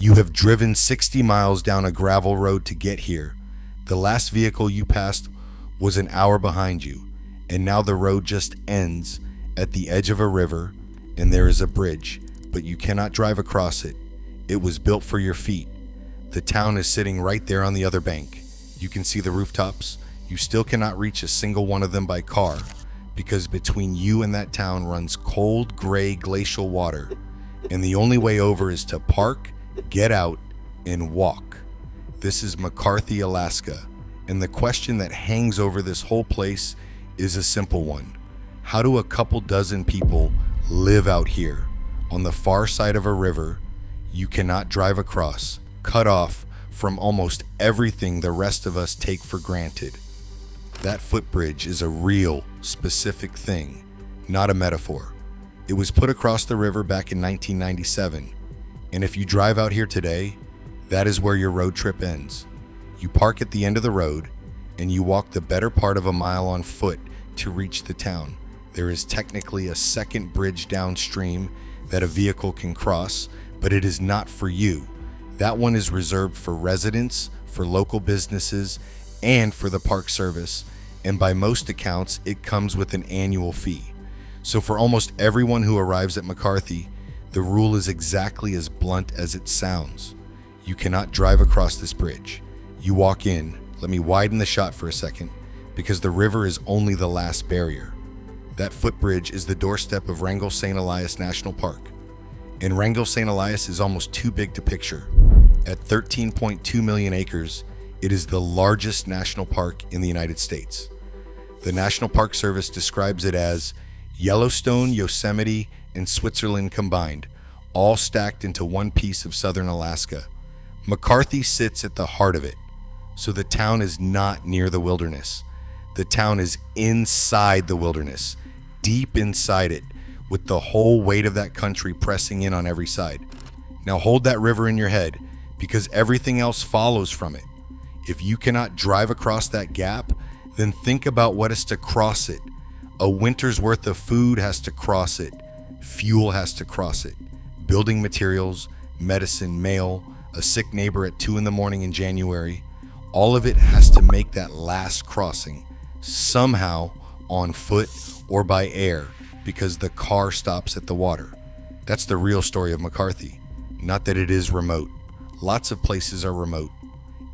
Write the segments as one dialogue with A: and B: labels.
A: You have driven 60 miles down a gravel road to get here. The last vehicle you passed was an hour behind you, and now the road just ends at the edge of a river, and there is a bridge, but you cannot drive across it. It was built for your feet. The town is sitting right there on the other bank. You can see the rooftops. You still cannot reach a single one of them by car, because between you and that town runs cold, gray glacial water, and the only way over is to park, get out, and walk. This is McCarthy, Alaska, and the question that hangs over this whole place is a simple one. How do a couple dozen people live out here on the far side of a river you cannot drive across, cut off from almost everything the rest of us take for granted? That footbridge is a real, specific thing, not a metaphor. It was put across the river back in 1997, and if you drive out here today, that is where your road trip ends. You park at the end of the road, and you walk the better part of a mile on foot to reach the town. There is technically a second bridge downstream that a vehicle can cross, but it is not for you. That one is reserved for residents, for local businesses, and for the Park Service, and by most accounts, it comes with an annual fee. So for almost everyone who arrives at McCarthy, the rule is exactly as blunt as it sounds. You cannot drive across this bridge. You walk in. Let me widen the shot for a second, because the river is only the last barrier. That footbridge is the doorstep of Wrangell St. Elias National Park. And Wrangell St. Elias is almost too big to picture. At 13.2 million acres, it is the largest national park in the United States. The National Park Service describes it as Yellowstone, Yosemite, and Switzerland combined, all stacked into one piece of southern Alaska. McCarthy sits at the heart of it, so the town is not near the wilderness. The town is inside the wilderness, deep inside it, with the whole weight of that country pressing in on every side. Now hold that river in your head, because everything else follows from it. If you cannot drive across that gap, then think about what is to cross it. A winter's worth of food has to cross it. Fuel has to cross it. Building materials, medicine, mail, a sick neighbor at 2 a.m. in January. All of it has to make that last crossing, somehow on foot or by air, because the car stops at the water. That's the real story of McCarthy. Not that it is remote. Lots of places are remote.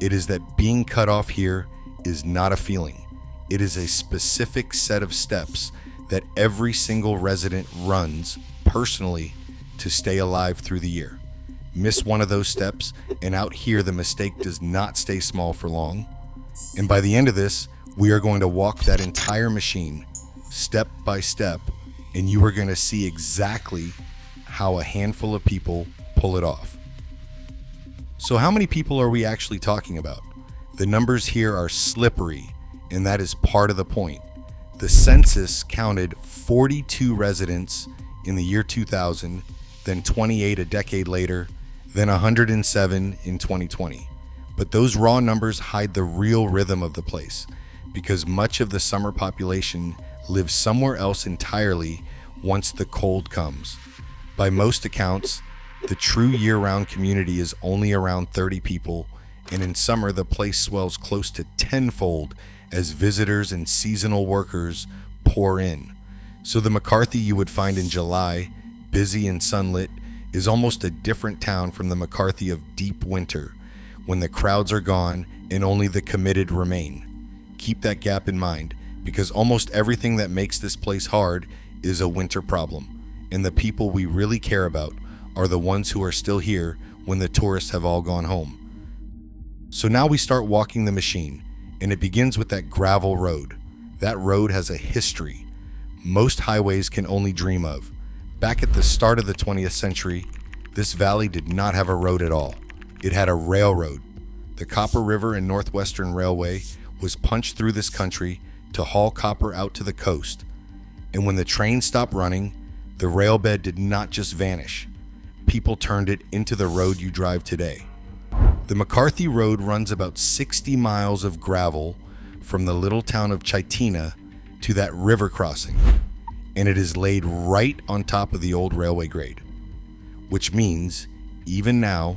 A: It is that being cut off here is not a feeling. It is a specific set of steps that every single resident runs personally to stay alive through the year. Miss one of those steps, and out here the mistake does not stay small for long. And by the end of this, we are going to walk that entire machine step by step, and you are going to see exactly how a handful of people pull it off. So how many people are we actually talking about? The numbers here are slippery, and that is part of the point. The census counted 42 residents in the year 2000, then 28 a decade later, then 107 in 2020. But those raw numbers hide the real rhythm of the place, because much of the summer population lives somewhere else entirely once the cold comes. By most accounts, the true year-round community is only around 30 people, and in summer the place swells close to tenfold as visitors and seasonal workers pour in. So the McCarthy you would find in July, busy and sunlit, is almost a different town from the McCarthy of deep winter, when the crowds are gone and only the committed remain. Keep that gap in mind, because almost everything that makes this place hard is a winter problem, and the people we really care about are the ones who are still here when the tourists have all gone home. So now we start walking the machine, and it begins with that gravel road. That road has a history most highways can only dream of. Back at the start of the 20th century, this valley did not have a road at all. It had a railroad. The Copper River and Northwestern Railway was punched through this country to haul copper out to the coast. And when the train stopped running, the rail bed did not just vanish. People turned it into the road you drive today. The McCarthy Road runs about 60 miles of gravel from the little town of Chitina to that river crossing, and it is laid right on top of the old railway grade, which means, even now,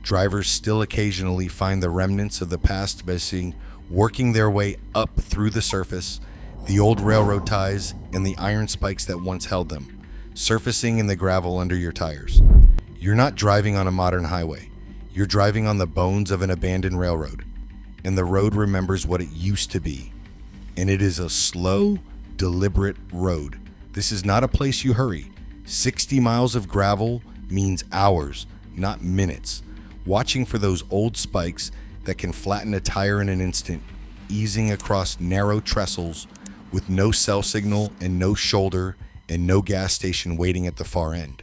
A: Drivers still occasionally find the remnants of the past missing, working their way up through the surface, the old railroad ties and the iron spikes that once held them, surfacing in the gravel under your tires. You're not driving on a modern highway. You're driving on the bones of an abandoned railroad, and the road remembers what it used to be. And it is a slow, deliberate road. This is not a place you hurry. 60 miles of gravel means hours, not minutes, watching for those old spikes that can flatten a tire in an instant, easing across narrow trestles with no cell signal and no shoulder and no gas station waiting at the far end.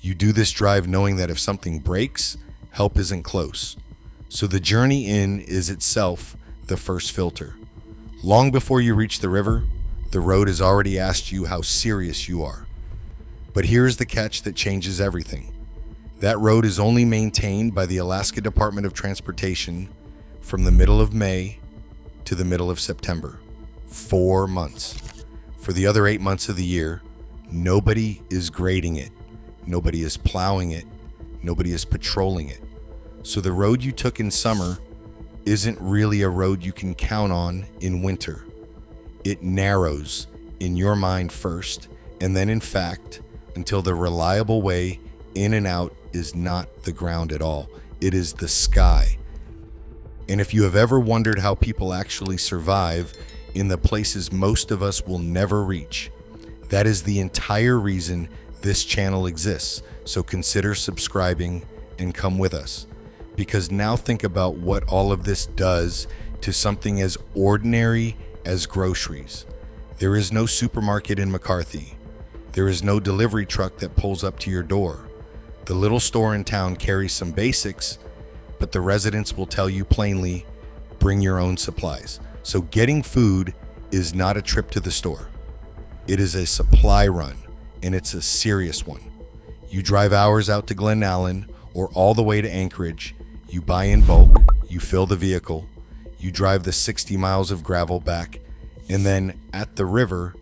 A: You do this drive knowing that if something breaks, help isn't close. So the journey in is itself the first filter. Long before you reach the river, the road has already asked you how serious you are. But here's the catch that changes everything. That road is only maintained by the Alaska Department of Transportation from the middle of May to the middle of September. 4 months. For the other 8 months of the year, nobody is grading it. Nobody is plowing it. Nobody is patrolling it. So the road you took in summer isn't really a road you can count on in winter. It narrows in your mind first, and then in fact, until the reliable way in and out is not the ground at all. It is the sky. And if you have ever wondered how people actually survive in the places most of us will never reach, that is the entire reason this channel exists. So consider subscribing and come with us. Because now think about what all of this does to something as ordinary as groceries. There is no supermarket in McCarthy. There is no delivery truck that pulls up to your door. The little store in town carries some basics, but the residents will tell you plainly, bring your own supplies. So getting food is not a trip to the store. It is a supply run, and it's a serious one. You drive hours out to Glen Allen or all the way to Anchorage. You buy in bulk, you fill the vehicle, you drive the 60 miles of gravel back, and then at the river,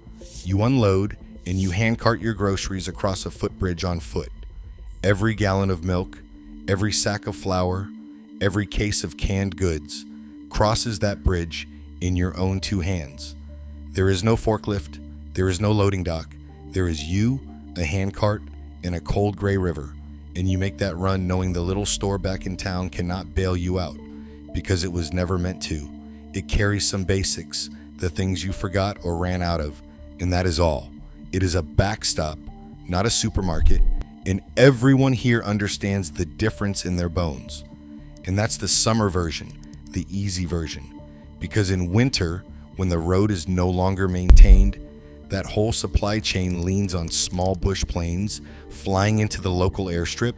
A: you unload and you handcart your groceries across a footbridge on foot. Every gallon of milk, every sack of flour, every case of canned goods crosses that bridge in your own 2 hands. There is no forklift, there is no loading dock. There is you, a handcart, and a cold gray river. And you make that run knowing the little store back in town cannot bail you out because it was never meant to. It carries some basics, the things you forgot or ran out of, and that is all. It is a backstop, not a supermarket, and everyone here understands the difference in their bones. And that's the summer version, the easy version. Because in winter, when the road is no longer maintained, that whole supply chain leans on small bush planes flying into the local airstrip.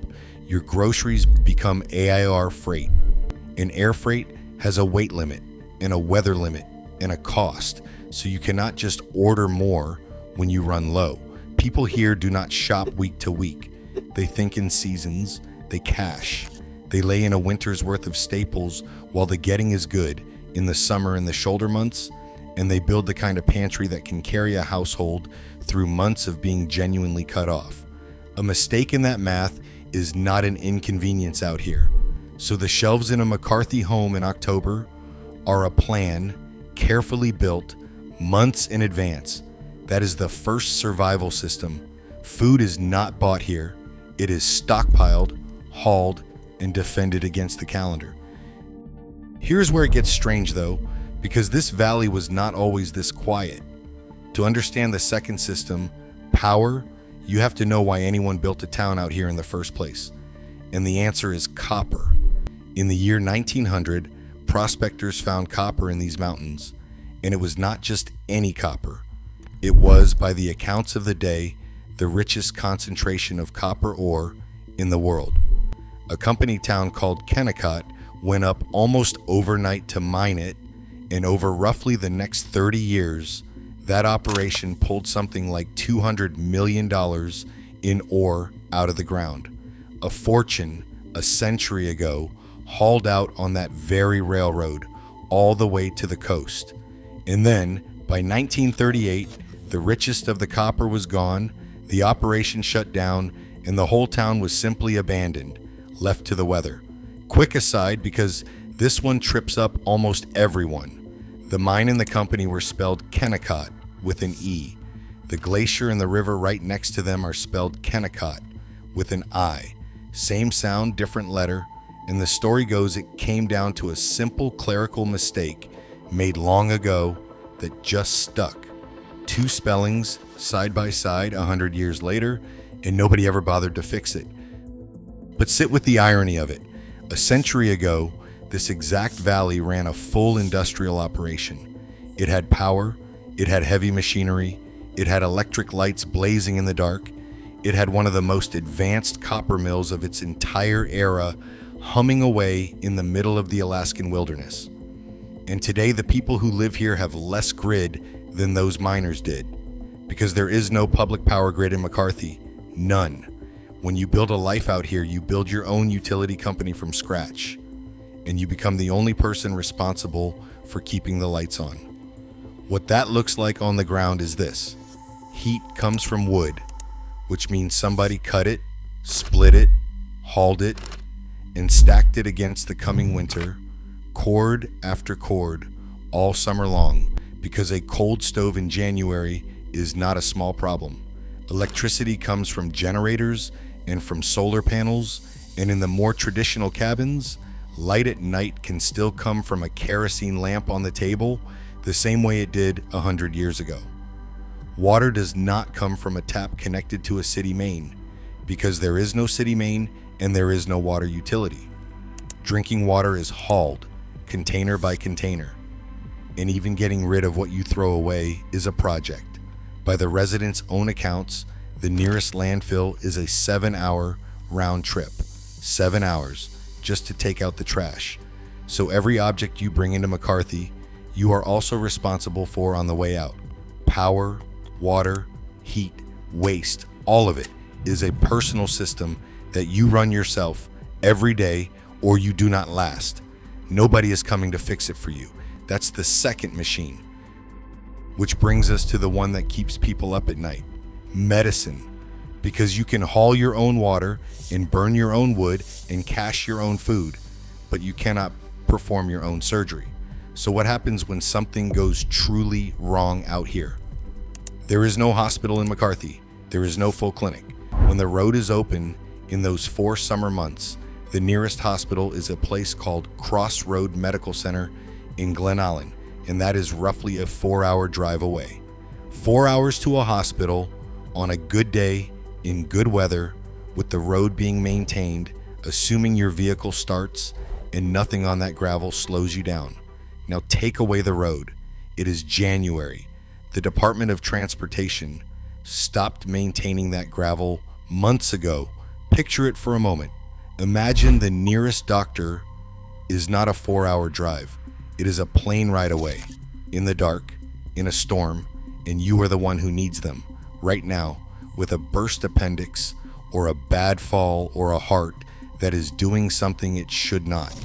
A: Your groceries become AIR freight. And air freight has a weight limit and a weather limit and a cost. So you cannot just order more when you run low. People here do not shop week to week. They think in seasons, they cash. They lay in a winter's worth of staples while the getting is good in the summer and the shoulder months, and they build the kind of pantry that can carry a household through months of being genuinely cut off. A mistake in that math is not an inconvenience out here. So the shelves in a McCarthy home in October are a plan, carefully built, months in advance. That is the first survival system. Food is not bought here. It is stockpiled, hauled, and defended against the calendar. Here's where it gets strange though, because this valley was not always this quiet. To understand the second system, power, you have to know why anyone built a town out here in the first place. And the answer is copper. In the year 1900, prospectors found copper in these mountains, and it was not just any copper. It was, by the accounts of the day, the richest concentration of copper ore in the world. A company town called Kennecott went up almost overnight to mine it, and over roughly the next 30 years, that operation pulled something like $200 million in ore out of the ground. A fortune a century ago hauled out on that very railroad all the way to the coast. And then, by 1938, the richest of the copper was gone, the operation shut down, and the whole town was simply abandoned, left to the weather. Quick aside, because this one trips up almost everyone. The mine and the company were spelled Kennecott with an E. The glacier and the river right next to them are spelled Kennecott with an I. Same sound, different letter, and the story goes it came down to a simple clerical mistake made long ago that just stuck. Two spellings side by side 100 years later, and nobody ever bothered to fix it. But sit with the irony of it. A century ago, this exact valley ran a full industrial operation. It had power, it had heavy machinery, it had electric lights blazing in the dark, it had one of the most advanced copper mills of its entire era humming away in the middle of the Alaskan wilderness. And today the people who live here have less grid than those miners did, because there is no public power grid in McCarthy. None. When you build a life out here, you build your own utility company from scratch, and you become the only person responsible for keeping the lights on. What that looks like on the ground is this. Heat comes from wood, which means somebody cut it, split it, hauled it, and stacked it against the coming winter, cord after cord, all summer long, because a cold stove in January is not a small problem. Electricity comes from generators and from solar panels, and in the more traditional cabins, light at night can still come from a kerosene lamp on the table, the same way it did 100 years ago. Water does not come from a tap connected to a city main, because there is no city main and there is no water utility. Drinking water is hauled, container by container, and even getting rid of what you throw away is a project. By the residents' own accounts, the nearest landfill is a 7-hour round trip. 7 hours just to take out the trash. So every object you bring into McCarthy, you are also responsible for on the way out. Power, water, heat, waste, all of it is a personal system that you run yourself every day, or you do not last. Nobody is coming to fix it for you. That's the second machine. Which brings us to the one that keeps people up at night. Medicine. Because you can haul your own water and burn your own wood and cache your own food, but you cannot perform your own surgery. So what happens when something goes truly wrong out here? There is no hospital in McCarthy. There is no full clinic. When the road is open in those 4 summer months, the nearest hospital is a place called Crossroad Medical Center in Glen Allen, and that is roughly a 4-hour drive away. 4 hours to a hospital on a good day, in good weather, with the road being maintained, assuming your vehicle starts and nothing on that gravel slows you down. Now take away the road. It is January. The Department of Transportation stopped maintaining that gravel months ago. Picture it for a moment. Imagine the nearest doctor is not a 4-hour drive. It is a plane ride away, in the dark, in a storm, and you are the one who needs them right now with a burst appendix or a bad fall or a heart that is doing something it should not.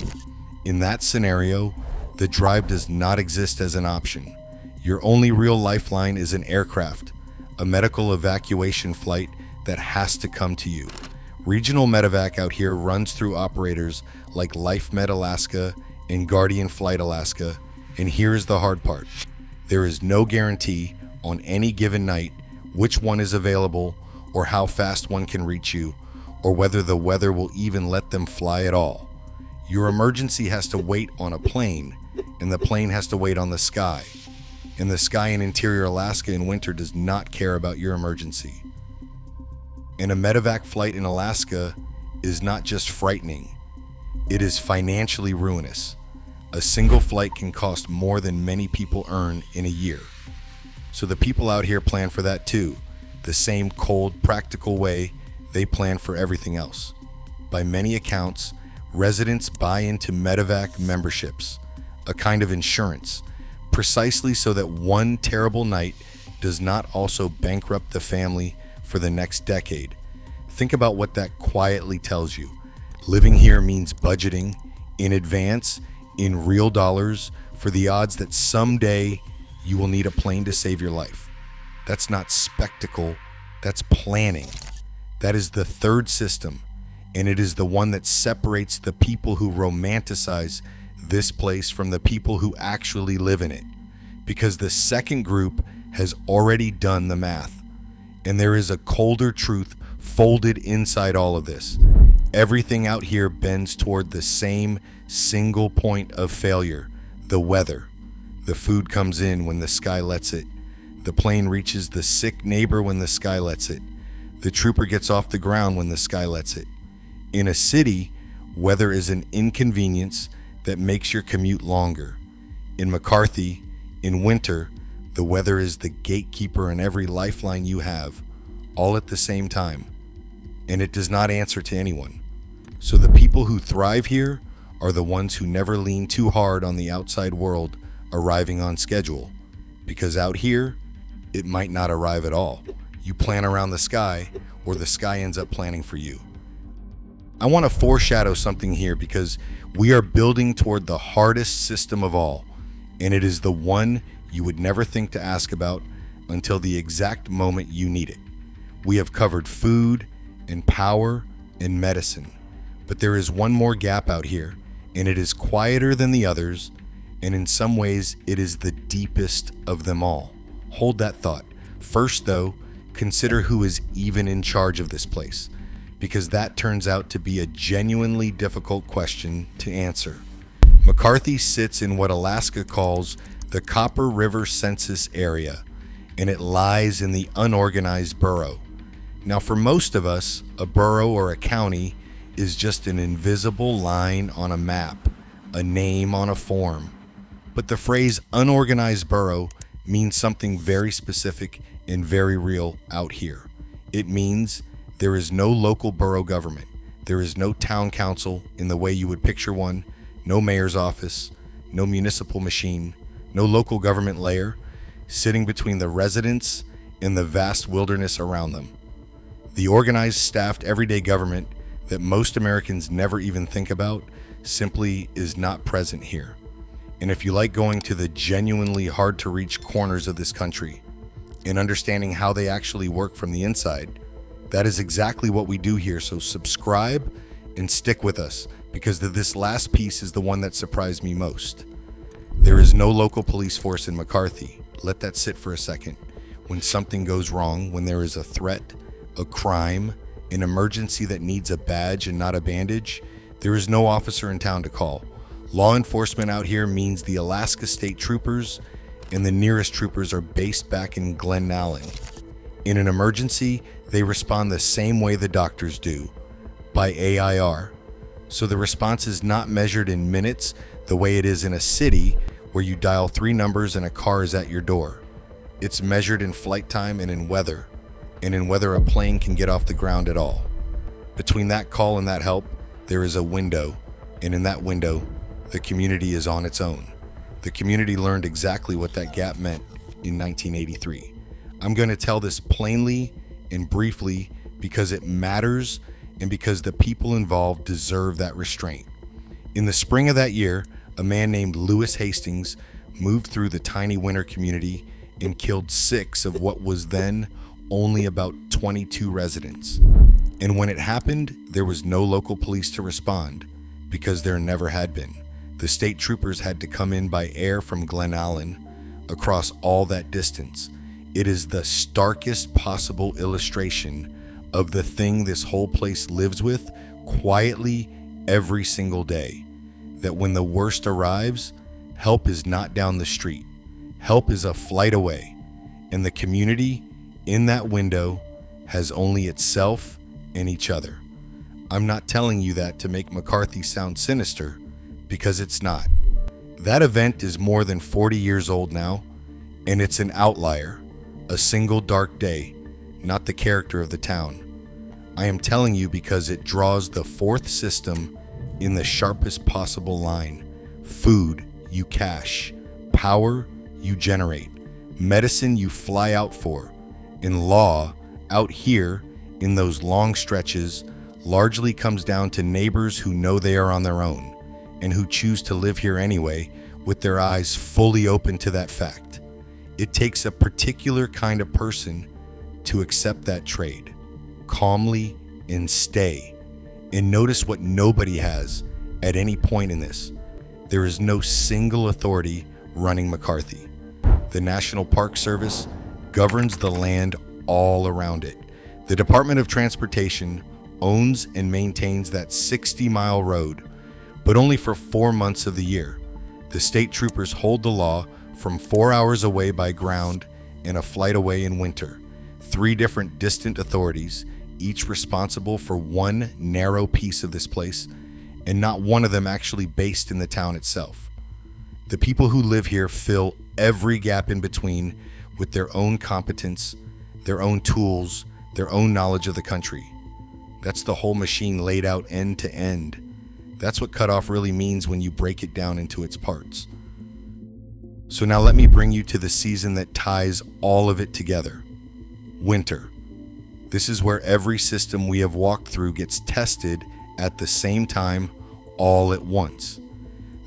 A: In that scenario, the drive does not exist as an option. Your only real lifeline is an aircraft, a medical evacuation flight that has to come to you. Regional medevac out here runs through operators like Life Med Alaska and Guardian Flight Alaska, and here is the hard part. There is no guarantee on any given night which one is available or how fast one can reach you, or whether the weather will even let them fly at all. Your emergency has to wait on a plane, and the plane has to wait on the sky. And the sky in interior Alaska in winter does not care about your emergency. And a medevac flight in Alaska is not just frightening, it is financially ruinous. A single flight can cost more than many people earn in a year. So the people out here plan for that too, the same cold, practical way they plan for everything else. By many accounts, residents buy into medevac memberships, a kind of insurance, precisely so that one terrible night does not also bankrupt the family for the next decade. Think about what that quietly tells you. Living here means budgeting in advance, in real dollars, for the odds that someday you will need a plane to save your life. That's not spectacle, that's planning. That is the third system. and it is the one that separates the people who romanticize this place from the people who actually live in it. Because the second group has already done the math, and there is a colder truth folded inside all of this. Everything out here bends toward the same single point of failure: the weather. The food comes in when the sky lets it. The plane reaches the sick neighbor when the sky lets it. The trooper gets off the ground when the sky lets it. In a city, weather is an inconvenience that makes your commute longer. In McCarthy, in winter, the weather is the gatekeeper in every lifeline you have, all at the same time. And it does not answer to anyone. So the people who thrive here are the ones who never lean too hard on the outside world arriving on schedule. Because out here, it might not arrive at all. You plan around the sky, or the sky ends up planning for you. I want to foreshadow something here because we are building toward the hardest system of all, and it is the one you would never think to ask about until the exact moment you need it. We have covered food and power and medicine, but there is one more gap out here, and it is quieter than the others, and in some ways it is the deepest of them all. Hold that thought. First, though, consider who is even in charge of this place, because that turns out to be a genuinely difficult question to answer. McCarthy sits in what Alaska calls the Copper River Census Area, and it lies in the unorganized borough. Now, for most of us, a borough or a county is just an invisible line on a map, a name on a form. But the phrase unorganized borough means something very specific and very real out here. It means there is no local borough government. There is no town council in the way you would picture one, no mayor's office, no municipal machine, no local government layer sitting between the residents and the vast wilderness around them. The organized, staffed, everyday government that most Americans never even think about simply is not present here. And if you like going to the genuinely hard-to-reach corners of this country and understanding how they actually work from the inside, that is exactly what we do here. So subscribe and stick with us, because this last piece is the one that surprised me most. There is no local police force in McCarthy. Let that sit for a second. When something goes wrong, when there is a threat, a crime, an emergency that needs a badge and not a bandage, there is no officer in town to call. Law enforcement out here means the Alaska State Troopers, and the nearest troopers are based back in Glen Allen. In an emergency, they respond the same way the doctors do, by AIR. So the response is not measured in minutes the way it is in a city where you dial 3 numbers and a car is at your door. It's measured in flight time and in whether a plane can get off the ground at all. Between that call and that help, there is a window, and in that window, the community is on its own. The community learned exactly what that gap meant in 1983. I'm going to tell this plainly and briefly because it matters and because the people involved deserve that restraint. In the spring of that year, a man named Lewis Hastings moved through the tiny winter community and killed 6 of what was then only about 22 residents. And when it happened, there was no local police to respond, because there never had been. The state troopers had to come in by air from Glen Allen across all that distance. It is the starkest possible illustration of the thing this whole place lives with quietly every single day. That when the worst arrives, help is not down the street. Help is a flight away. And the community in that window has only itself and each other. I'm not telling you that to make McCarthy sound sinister, because it's not. That event is more than 40 years old now, and it's an outlier, a single dark day, not the character of the town. I am telling you because it draws the 4th system in the sharpest possible line. Food, you cache. Power, you generate. Medicine, you fly out for. And law, out here, in those long stretches, largely comes down to neighbors who know they are on their own, and who choose to live here anyway with their eyes fully open to that fact. It takes a particular kind of person to accept that trade, calmly and stay, And notice what nobody has at any point in this. There is no single authority running McCarthy. The National Park Service governs the land all around it. The Department of Transportation owns and maintains that 60-mile road, but only for 4 months of the year. The state troopers hold the law from 4 hours away by ground and a flight away in winter. 3 different distant authorities, each responsible for one narrow piece of this place, and not one of them actually based in the town itself. The people who live here fill every gap in between with their own competence, their own tools, their own knowledge of the country. That's the whole machine laid out end to end. That's what cutoff really means when you break it down into its parts. So now let me bring you to the season that ties all of it together. Winter. This is where every system we have walked through gets tested at the same time, all at once.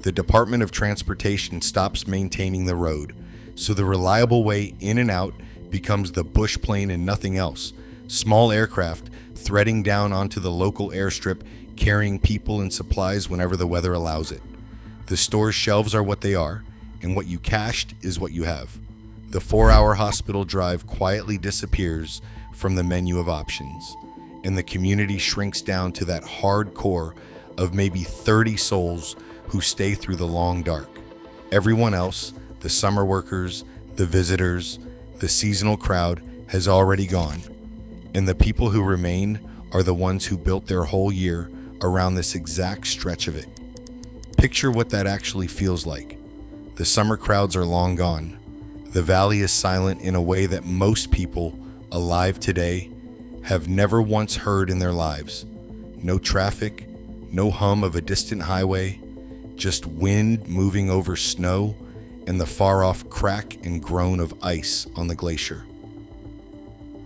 A: The Department of Transportation stops maintaining the road, so the reliable way in and out becomes the bush plane and nothing else. Small aircraft threading down onto the local airstrip, carrying people and supplies whenever the weather allows it. The store's shelves are what they are, and what you cached is what you have. The 4-hour hospital drive quietly disappears from the menu of options, and the community shrinks down to that hard core of maybe 30 souls who stay through the long dark. Everyone else, the summer workers, the visitors, the seasonal crowd, has already gone, and the people who remain are the ones who built their whole year around this exact stretch of it. Picture what that actually feels like. The summer crowds are long gone. The valley is silent in a way that most people alive today have never once heard in their lives. No traffic, no hum of a distant highway, just wind moving over snow and the far-off crack and groan of ice on the glacier.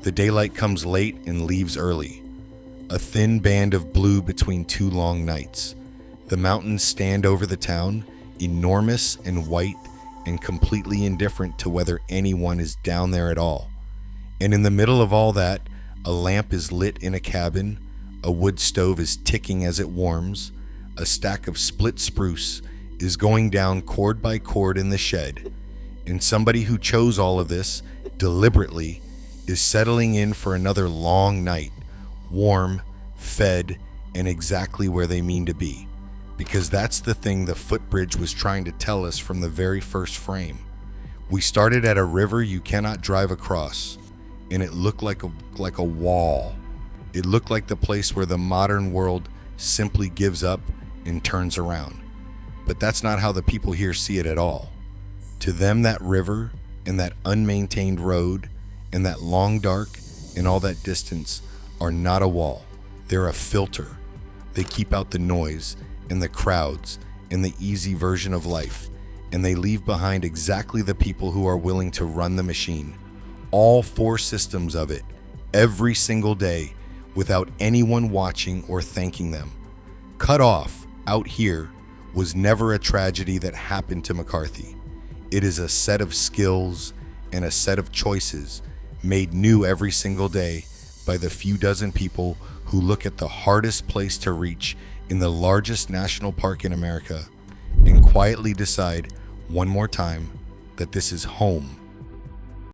A: The daylight comes late and leaves early, a thin band of blue between 2 long nights. The mountains stand over the town, enormous and white and completely indifferent to whether anyone is down there at all. And in the middle of all that, a lamp is lit in a cabin, a wood stove is ticking as it warms, a stack of split spruce is going down cord by cord in the shed, and somebody who chose all of this deliberately is settling in for another long night, warm, fed, and exactly where they mean to be. Because that's the thing the footbridge was trying to tell us from the very first frame. We started at a river you cannot drive across, and it looked like a wall. It looked like the place where the modern world simply gives up and turns around. But that's not how the people here see it at all. To them, that river and that unmaintained road and that long dark and all that distance are not a wall. They're a filter. They keep out the noise and the crowds and the easy version of life, and they leave behind exactly the people who are willing to run the machine. All 4 systems of it, every single day, without anyone watching or thanking them. Cut off out here was never a tragedy that happened to McCarthy. It is a set of skills and a set of choices made new every single day by the few dozen people who look at the hardest place to reach in the largest national park in America and quietly decide one more time that this is home.